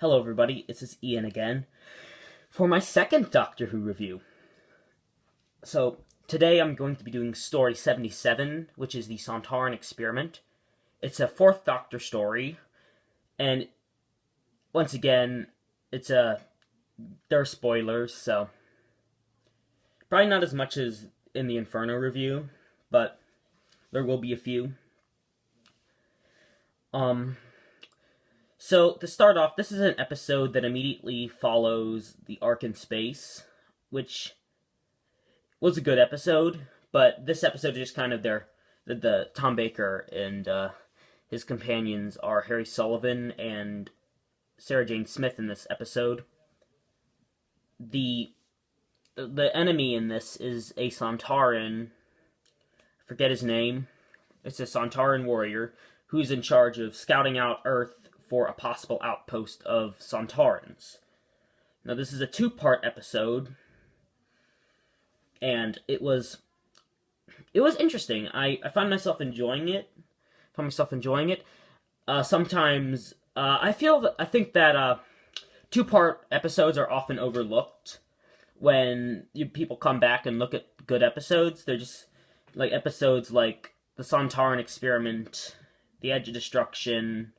Hello everybody, this is Ian again for my second Doctor Who review. So, today I'm going to be doing story 77, which is the Sontaran Experiment. It's a fourth Doctor story, and once again, there are spoilers, so probably not as much as in the Inferno review, but there will be a few. So, to start off, this is an episode that immediately follows the arc in space, which was a good episode, but this episode is just kind of the Tom Baker and his companions are Harry Sullivan and Sarah Jane Smith in this episode. The enemy in this is a Sontaran, I forget his name, it's a Sontaran warrior who's in charge of scouting out Earth for a possible outpost of Sontarans. Now, this is a two-part episode, and it was interesting. I found myself enjoying it. Sometimes I think that two-part episodes are often overlooked when people come back and look at good episodes. They're just like episodes like the Sontaran Experiment, The Edge of Destruction,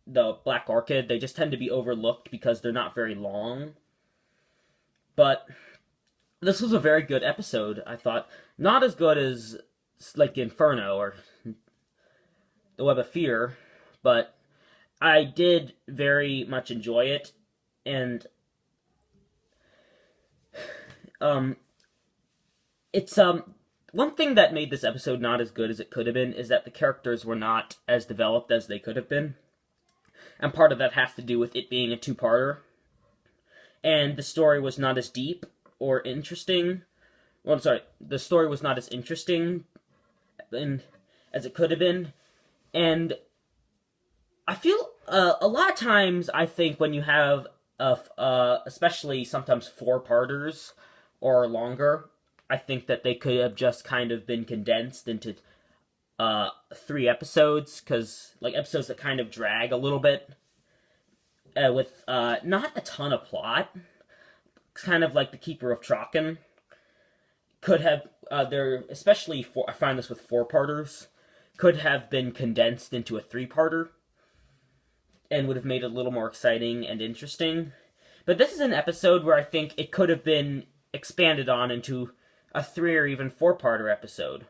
the Black Orchid. They just tend to be overlooked because they're not very long. But this was a very good episode, I thought. Not as good as, like, Inferno or The Web of Fear, but I did very much enjoy it, and it's one thing that made this episode not as good as it could have been is that the characters were not as developed as they could have been. And part of that has to do with it being a two-parter. And the story was not as deep or interesting. Well, I'm sorry, the story was not as interesting as it could have been. And I feel a lot of times, I think, when you have, especially sometimes four-parters or longer, I think that they could have just kind of been condensed into 3 episodes, because, like, episodes that kind of drag a little bit, with not a ton of plot. It's kind of like The Keeper of Traken. Could have, especially, I find this with 4-parters, could have been condensed into a 3-parter, and would have made it a little more exciting and interesting. But this is an episode where I think it could have been expanded on into a 3 or even 4-parter episode.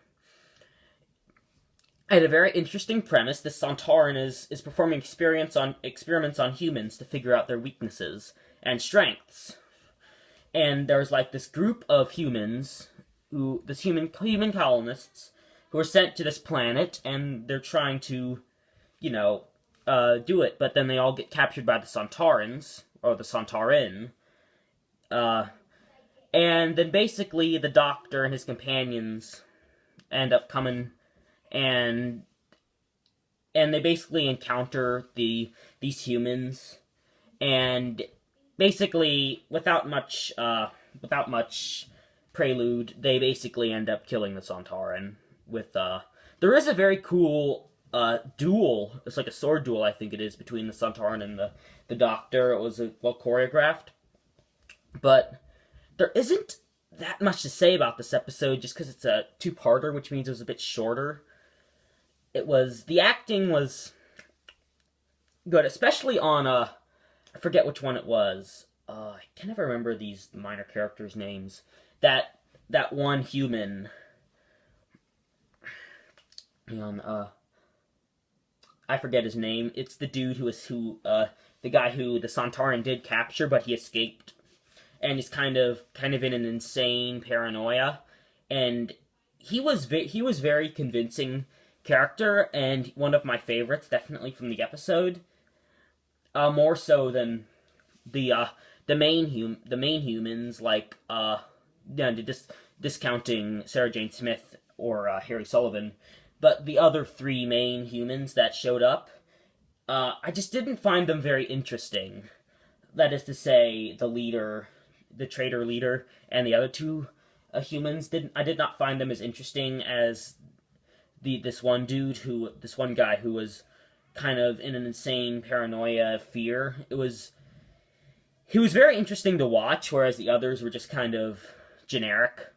I had a very interesting premise. This Sontaran is performing experiments on humans to figure out their weaknesses and strengths. And there's like this group of humans, human colonists, who are sent to this planet, and they're trying to, do it. But then they all get captured by the Sontarans, or the Sontaran. And then basically the Doctor and his companions end up coming, and they basically encounter these humans, and basically without much prelude, they basically end up killing the Sontaran. There is a very cool duel. It's like a sword duel, I think it is, between the Sontaran and the Doctor. It was well choreographed, but there isn't that much to say about this episode just because it's a 2-parter, which means it was a bit shorter. The acting was good, especially on, I forget which one it was. I can never remember these minor characters' names. That one human. Hang on, I forget his name. It's the dude the guy who the Sontaran did capture, but he escaped. And he's kind of in an insane paranoia, and he was very convincing character, and one of my favorites, definitely from the episode. More so than the main humans, like discounting Sarah Jane Smith or Harry Sullivan, but the other 3 main humans that showed up, I just didn't find them very interesting. That is to say, the traitor leader, and the other 2 humans I did not find them as interesting as this one guy who was kind of in an insane paranoia fear. He was very interesting to watch, whereas the others were just kind of generic.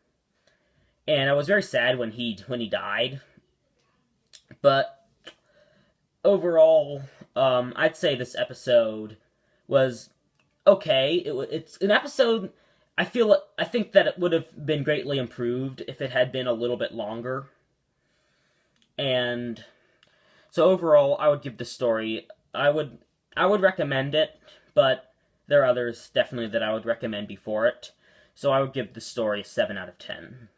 And I was very sad when he died. But overall, I'd say this episode was okay. It's an episode. I think that it would have been greatly improved if it had been a little bit longer. And so overall, I would give the story. I would recommend it, but there are others definitely that I would recommend before it. So I would give the story a 7 out of 10.